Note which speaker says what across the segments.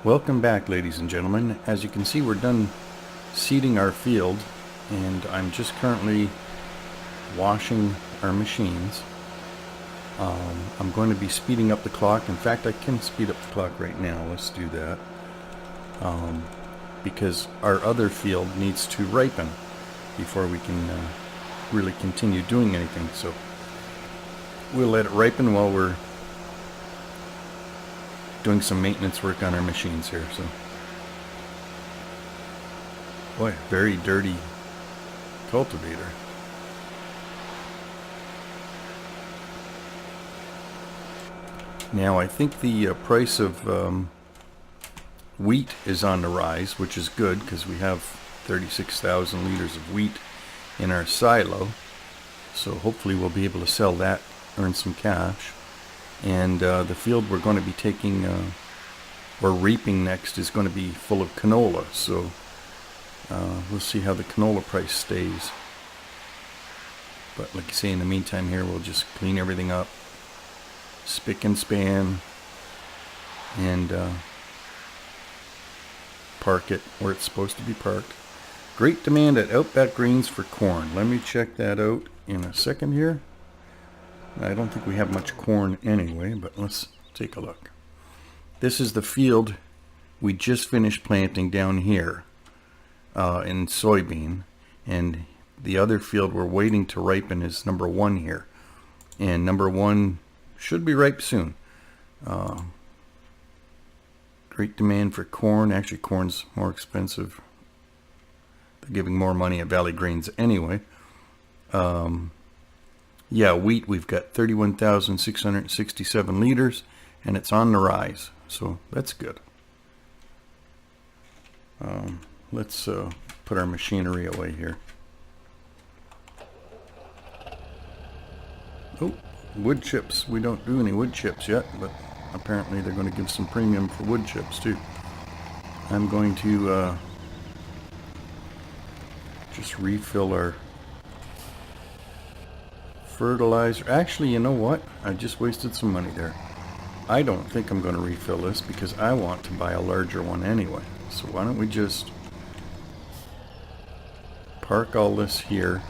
Speaker 1: Welcome back, ladies and gentlemen. As you can see, we're done seeding our field, and I'm just currently washing our machines. I'm going to be speeding up the clock. In fact, I can speed up the clock right now. Let's do that. Because our other field needs to ripen before we can really continue doing anything. So we'll let it ripen while we're doing some maintenance work on our machines here. So, boy, very dirty cultivator. Now I think the price of wheat is on the rise, which is good because we have 36,000 liters of wheat in our silo. So hopefully we'll be able to sell that, earn some cash. And the field we're going to be taking or reaping next is going to be full of canola. So we'll see how the canola price stays. But like I say, in the meantime here, we'll just clean everything up, spick and span, and park it where it's supposed to be parked. Great demand at Outback Greens for corn. Let me check that out in a second here. I don't think we have much corn anyway, but let's take a look. This is the field we just finished planting down here in soybean, and the other field we're waiting to ripen is number 1 here, and number 1 should be ripe soon. Great demand for corn. Actually, corn's more expensive. They're giving more money at Valley Greens anyway. Yeah, wheat, we've got 31,667 liters, and it's on the rise, so that's good. Let's put our machinery away here. Oh, wood chips. We don't do any wood chips yet, but apparently they're going to give some premium for wood chips too. I'm going to just refill our fertilizer. Actually, you know what? I just wasted some money there. I don't think I'm going to refill this because I want to buy a larger one anyway. So why don't we just park all this here.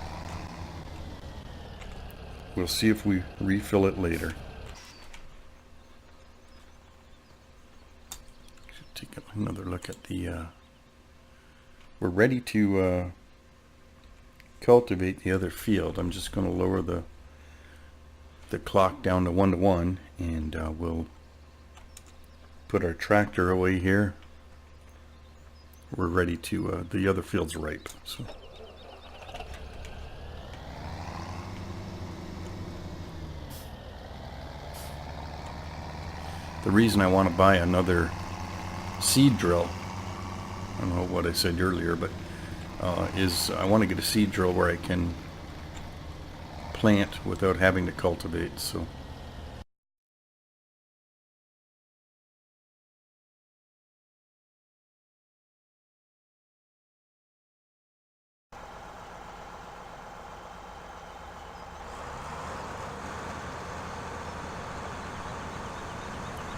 Speaker 1: We'll see if we refill it later. Should take another look at the we're ready to cultivate the other field. I'm just going to lower the clock down to 1 to 1, and we'll put our tractor away here. We're ready to the other field's ripe, so the reason I want to buy another seed drill, I don't know what I said earlier, but is I want to get a seed drill where I can plant without having to cultivate. So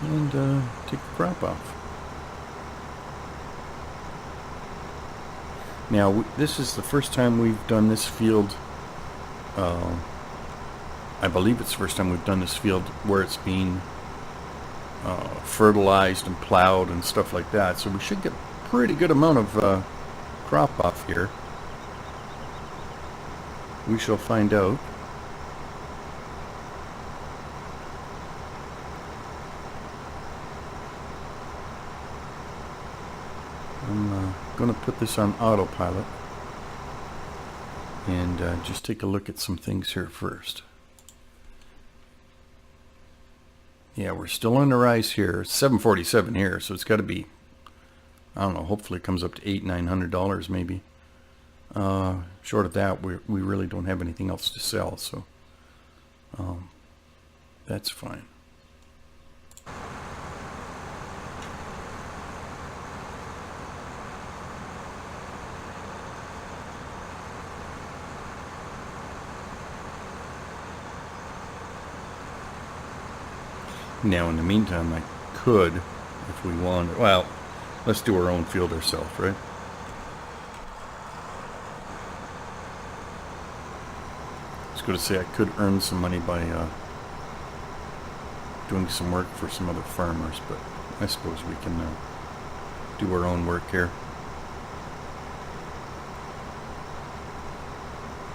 Speaker 1: and take the crop off. Now this is the first time we've done this field. I believe it's the first time we've done this field where it's being fertilized and plowed and stuff like that. So we should get a pretty good amount of crop off here. We shall find out. I'm going to put this on autopilot and just take a look at some things here first. Yeah, we're still on the rise here. It's 747 here, so it's got to be, I don't know, hopefully it comes up to $800-900 maybe. Short of that, we really don't have anything else to sell, so that's fine. Now, in the meantime, I could, if we wanted, well, let's do our own field ourselves, right? I was going to say I could earn some money by doing some work for some other farmers, but I suppose we can do our own work here.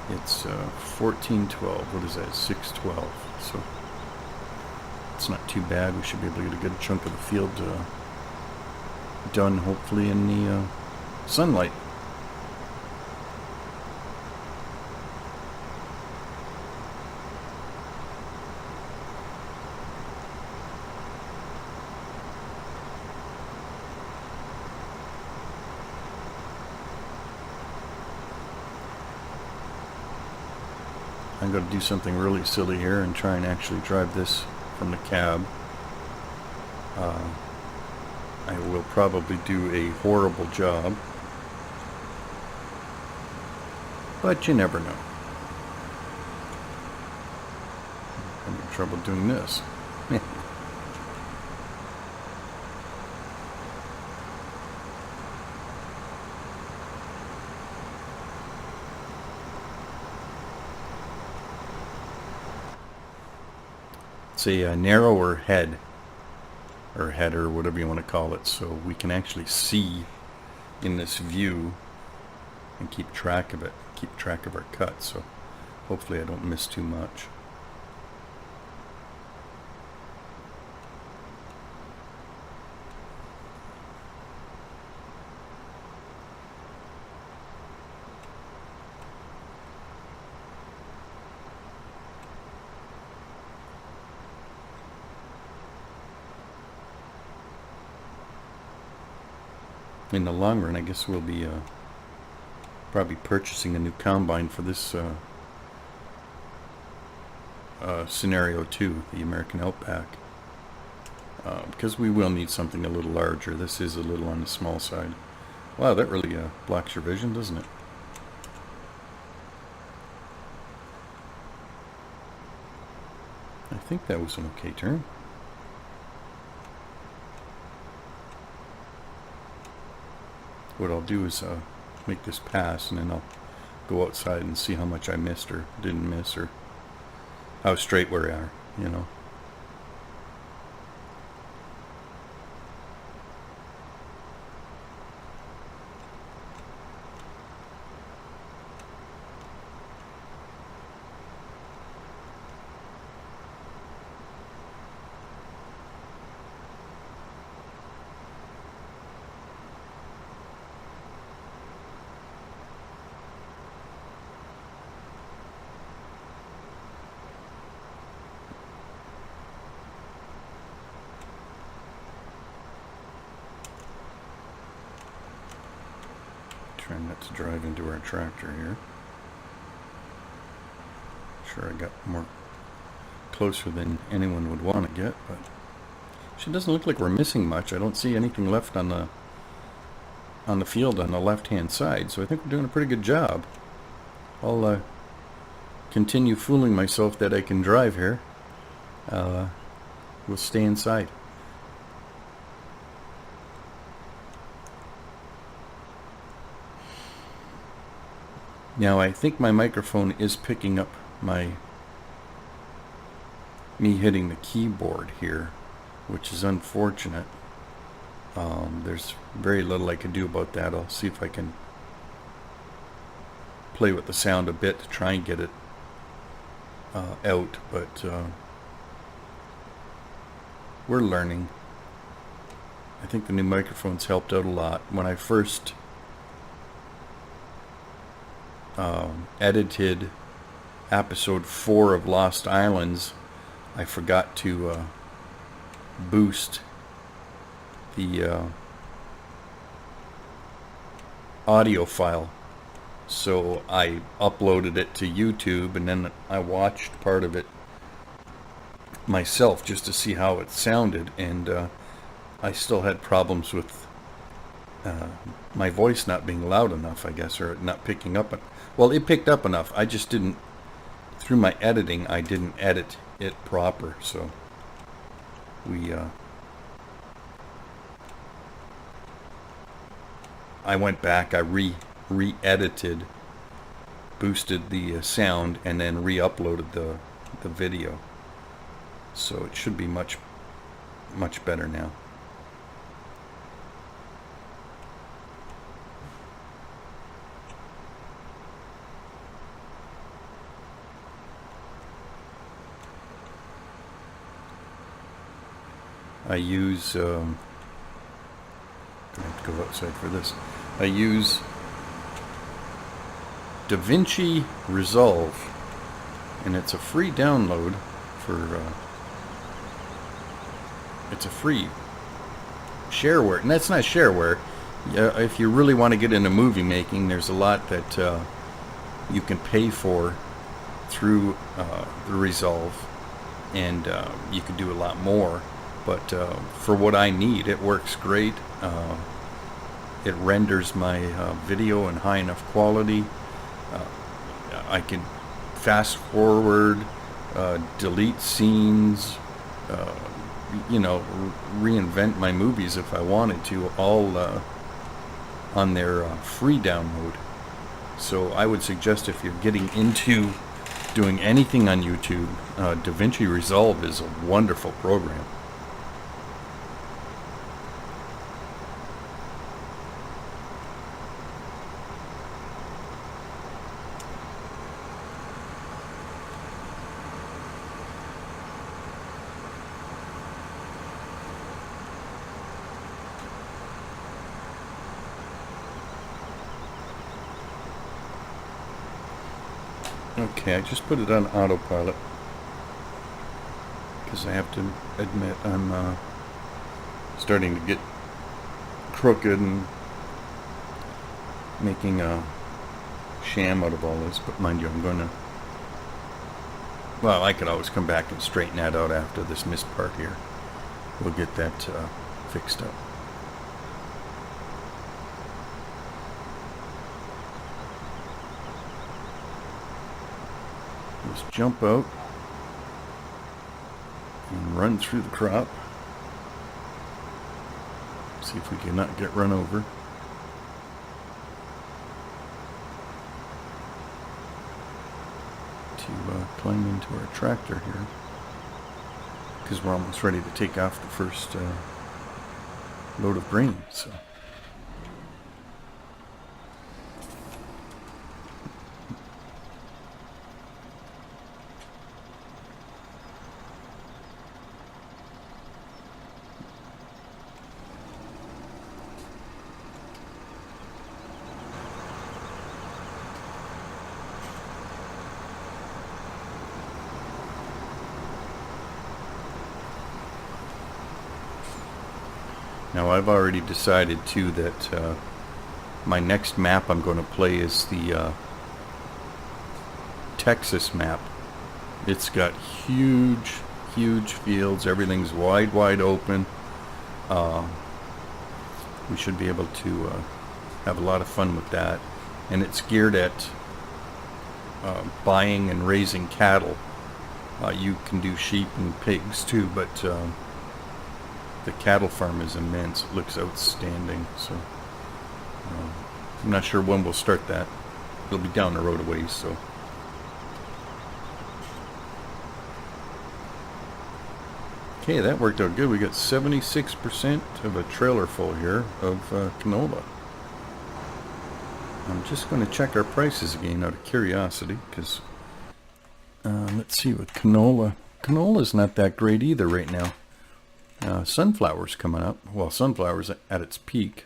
Speaker 1: It's 1412. What is that? 612. So it's not too bad. We should be able to get a good chunk of the field done, hopefully in the sunlight. I'm going to do something really silly here and try and actually drive this from the cab. I will probably do a horrible job, but you never know. I'm having trouble doing this. It's a narrower head, or header, whatever you want to call it, so we can actually see in this view and keep track of it, keep track of our cut. So hopefully I don't miss too much. In the long run, I guess we'll be probably purchasing a new combine for this scenario too, the American Outback, because we will need something a little larger. This is a little on the small side. Wow, that really blocks your vision, doesn't it? I think that was an okay turn. What I'll do is make this pass, and then I'll go outside and see how much I missed or didn't miss, or how straight we are, you know. Trying not to drive into our tractor here. Sure, I got more closer than anyone would want to get, but it doesn't look like we're missing much. I don't see anything left on the field on the left-hand side, so I think we're doing a pretty good job. I'll continue fooling myself that I can drive here. We'll stay inside. Now I think my microphone is picking up me hitting the keyboard here, which is unfortunate. There's very little I can do about that. I'll see if I can play with the sound a bit to try and get it out, but we're learning. I think the new microphone's helped out a lot. When I first edited episode 4 of Lost Islands, I forgot to boost the audio file, so I uploaded it to YouTube, and then I watched part of it myself just to see how it sounded, and I still had problems with my voice not being loud enough, I guess, or not picking up. Well, it picked up enough. I just didn't, through my editing, I didn't edit it proper. So we I went back, I re-edited, boosted the sound, and then re-uploaded the video. So it should be much better now. I use, I'm going to have to go outside for this. I use DaVinci Resolve, and it's a free download for, it's a free shareware, and that's not shareware. If you really want to get into movie making, there's a lot that you can pay for through the Resolve, and you can do a lot more. But for what I need, it works great. It renders my video in high enough quality. I can fast forward, delete scenes, you know, reinvent my movies if I wanted to, all on their free download. So I would suggest, if you're getting into doing anything on YouTube, DaVinci Resolve is a wonderful program. Okay, I just put it on autopilot because I have to admit I'm starting to get crooked and making a sham out of all this. But mind you, I'm going to, well, I could always come back and straighten that out after this missed part here. We'll get that fixed up. Just jump out and run through the crop. See if we can not get run over. To climb into our tractor here, because we're almost ready to take off the first load of grain. So. Now I've already decided too that my next map I'm going to play is the Texas map. It's got huge fields. Everything's wide open. We should be able to have a lot of fun with that. And it's geared at buying and raising cattle. You can do sheep and pigs too, but the cattle farm is immense. It looks outstanding. So I'm not sure when we'll start that. It'll be down the road a ways, so. Okay, that worked out good. We got 76% of a trailer full here of canola. I'm just going to check our prices again out of curiosity, because let's see, with canola. Canola's not that great either right now. Sunflower's coming up. Well, sunflower's at its peak.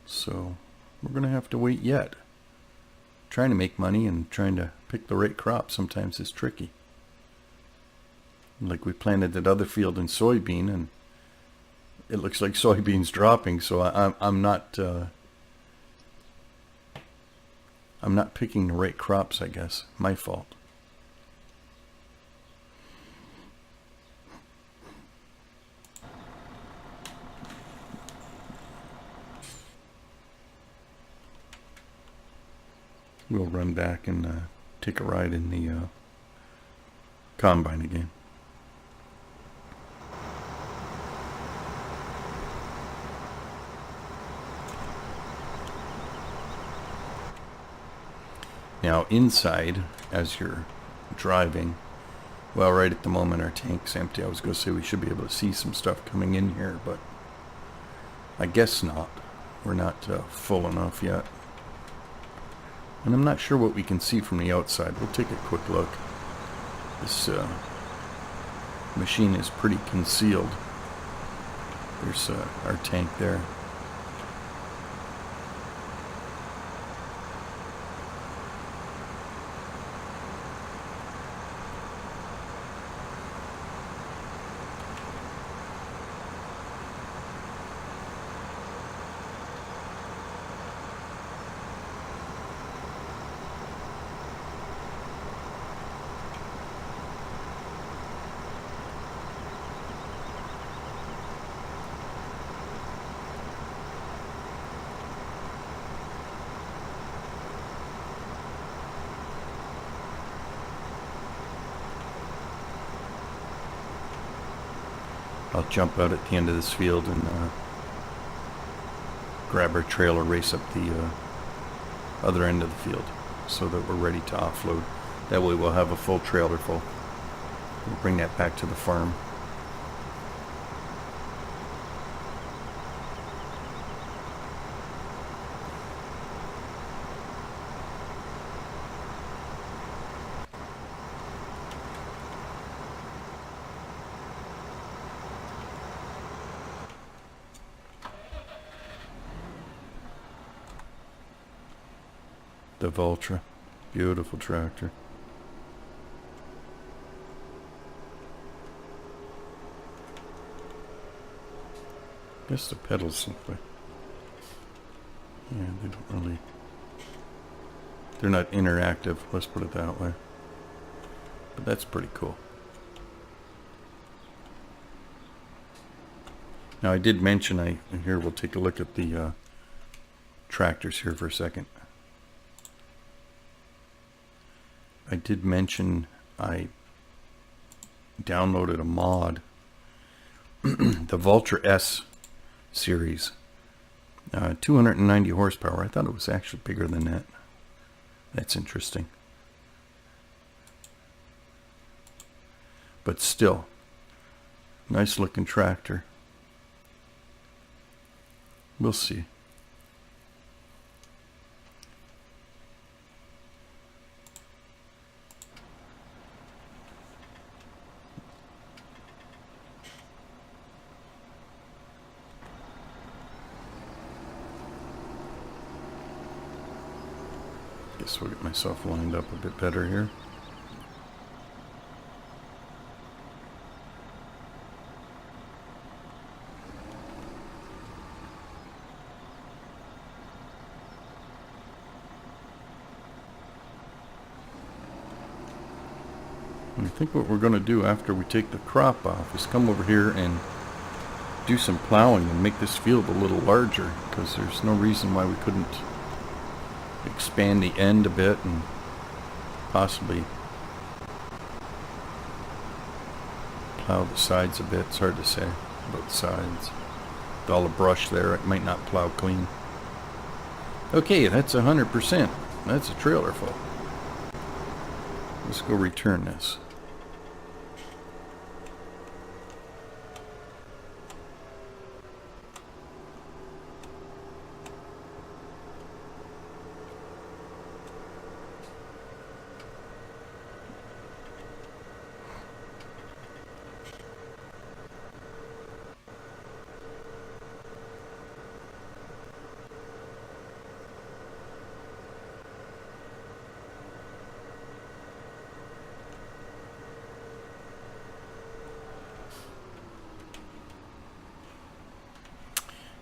Speaker 1: So we're going to have to wait yet. Trying to make money and trying to pick the right crop sometimes is tricky. Like we planted that other field in soybean, and it looks like soybean's dropping, so I'm not picking the right crops, I guess. My fault. We'll run back and take a ride in the combine again. Now inside, as you're driving, well, right at the moment our tank's empty. I was going to say we should be able to see some stuff coming in here, but I guess not. We're not full enough yet. And I'm not sure what we can see from the outside. We'll take a quick look. This machine is pretty concealed. There's our tank there. I'll jump out at the end of this field and grab our trailer, race up the other end of the field so that we're ready to offload. That way we'll have a full trailer full. We'll bring that back to the farm. The Vultra, beautiful tractor. Guess the pedals simply. Yeah, they don't really. They're not interactive. Let's put it that way. But that's pretty cool. Now I did mention here we'll take a look at the tractors here for a second. I did mention I downloaded a mod, the Vultra S series, 290 horsepower. I thought it was actually bigger than that. That's interesting. But still, nice looking tractor. We'll see. Guess we'll get myself lined up a bit better here. And I think what we're going to do after we take the crop off is come over here and do some plowing and make this field a little larger, because there's no reason why we couldn't expand the end a bit and possibly plow the sides a bit. It's hard to say about the sides. With all the brush there, it might not plow clean. Okay, that's 100%. That's a trailer full. Let's go return this.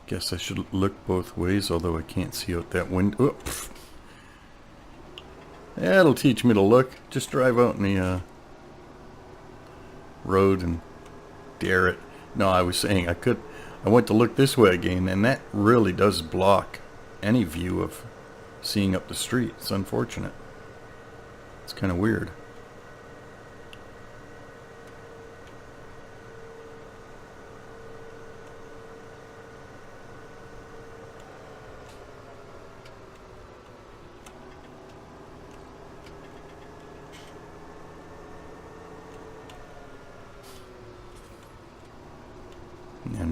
Speaker 1: Guess I should look both ways, although I can't see out that window. Oh, that'll teach me to look. Just drive out in the road and dare it. No, I was saying I went to look this way again, and that really does block any view of seeing up the street. It's unfortunate. It's kind of weird.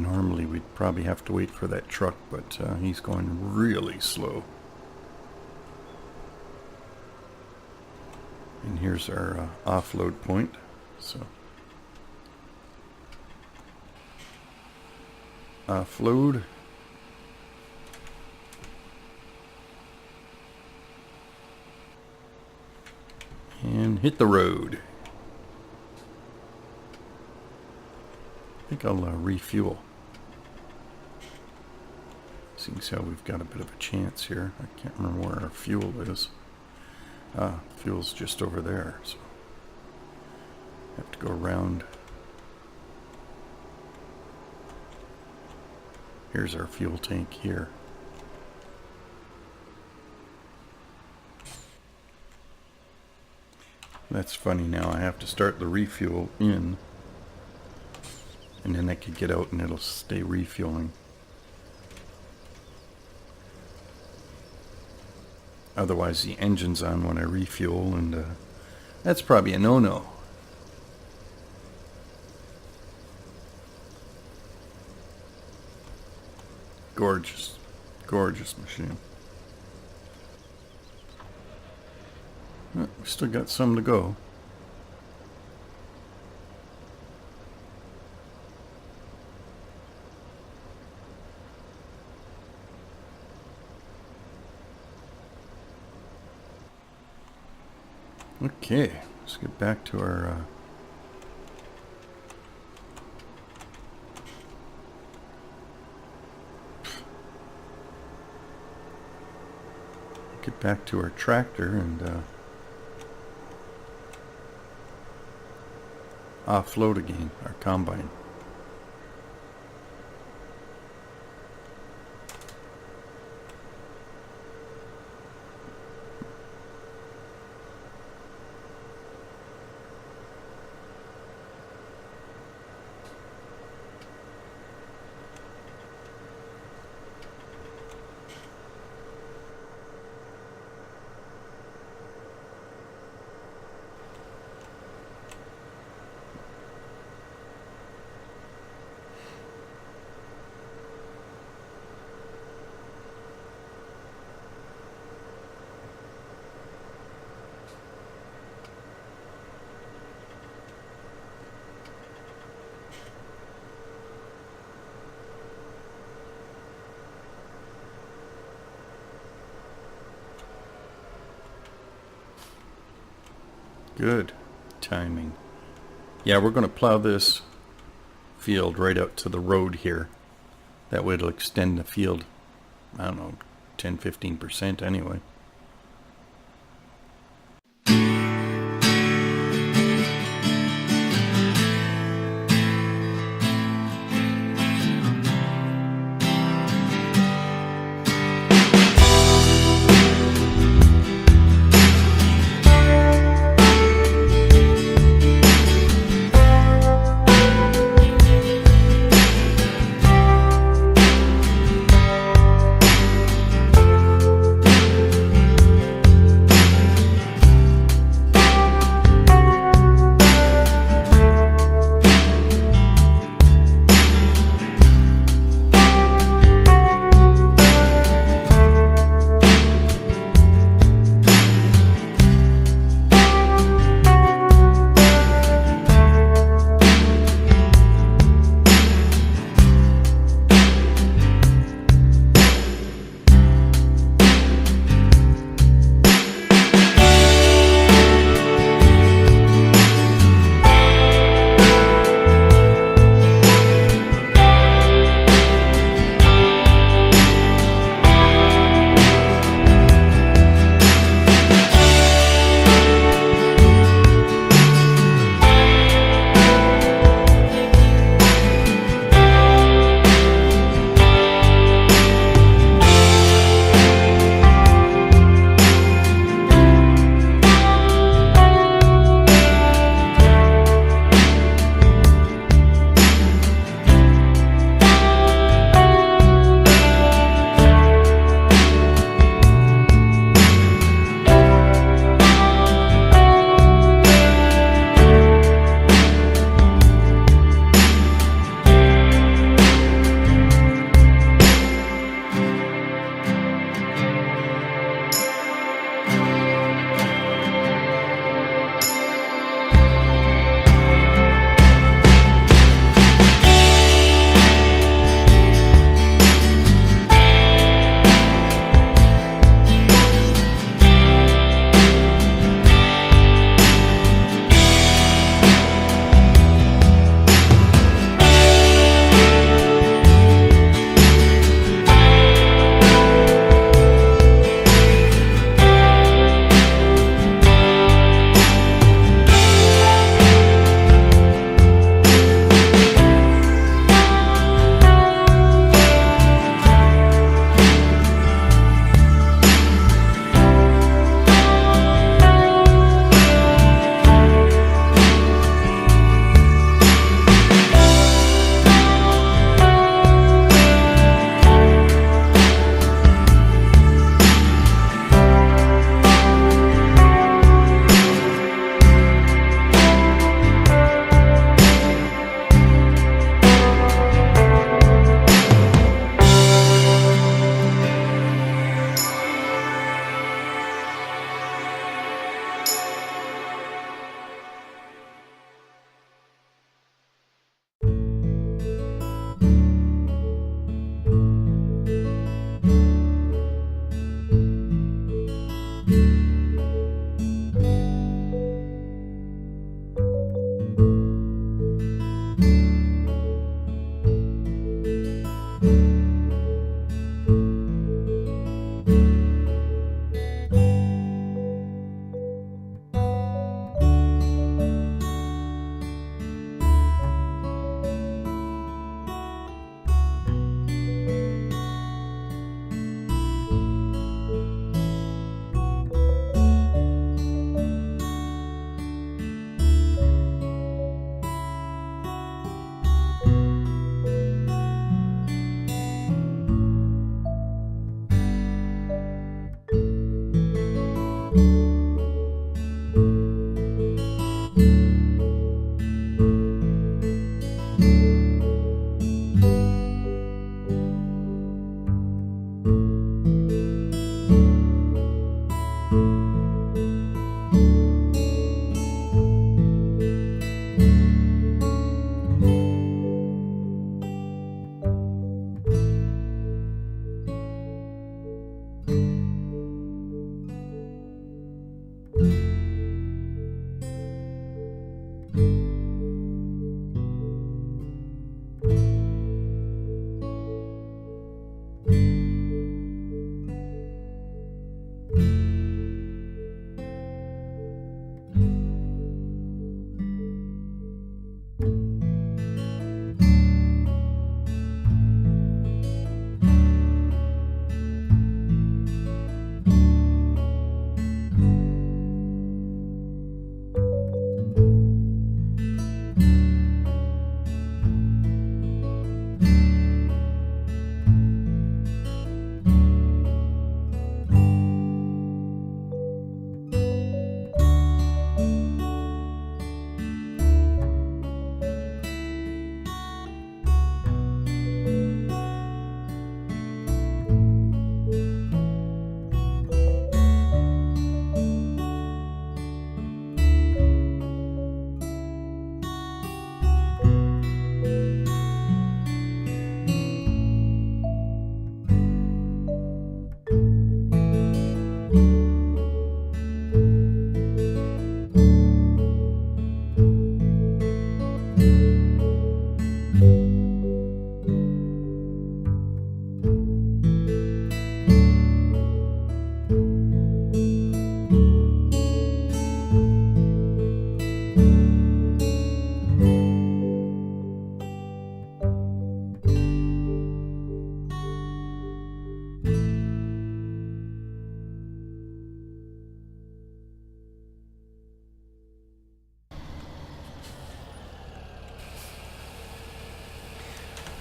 Speaker 1: Normally we'd probably have to wait for that truck, but he's going really slow. And here's our offload point. So offload. And hit the road. I think I'll refuel. Seeing as how we've got a bit of a chance here. I can't remember where our fuel is. Fuel's just over there, so I have to go around. Here's our fuel tank here. That's funny now. I have to start the refuel in, and then I could get out and it'll stay refueling. Otherwise the engine's on when I refuel, and that's probably a no-no. Gorgeous, gorgeous machine. We still got some to go. Okay, let's get back to our tractor and offload again our combine. Good timing. Yeah, we're going to plow this field right out to the road here. That way it'll extend the field, I don't know, 10-15% anyway.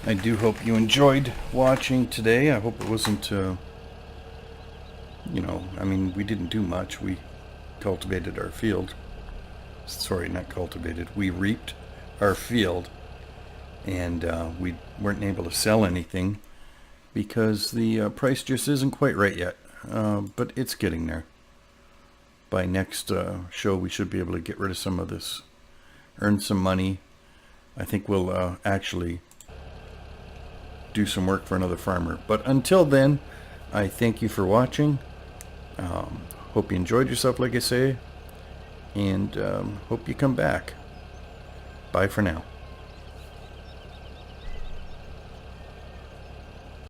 Speaker 1: I do hope you enjoyed watching today. I hope it wasn't, you know, I mean, we didn't do much. We cultivated our field. Sorry, not cultivated. We reaped our field, and we weren't able to sell anything because the price just isn't quite right yet. But it's getting there. By next show, we should be able to get rid of some of this, earn some money. I think we'll actually do some work for another farmer. But until then, I thank you for watching. Hope you enjoyed yourself, like I say, and hope you come back. Bye for now.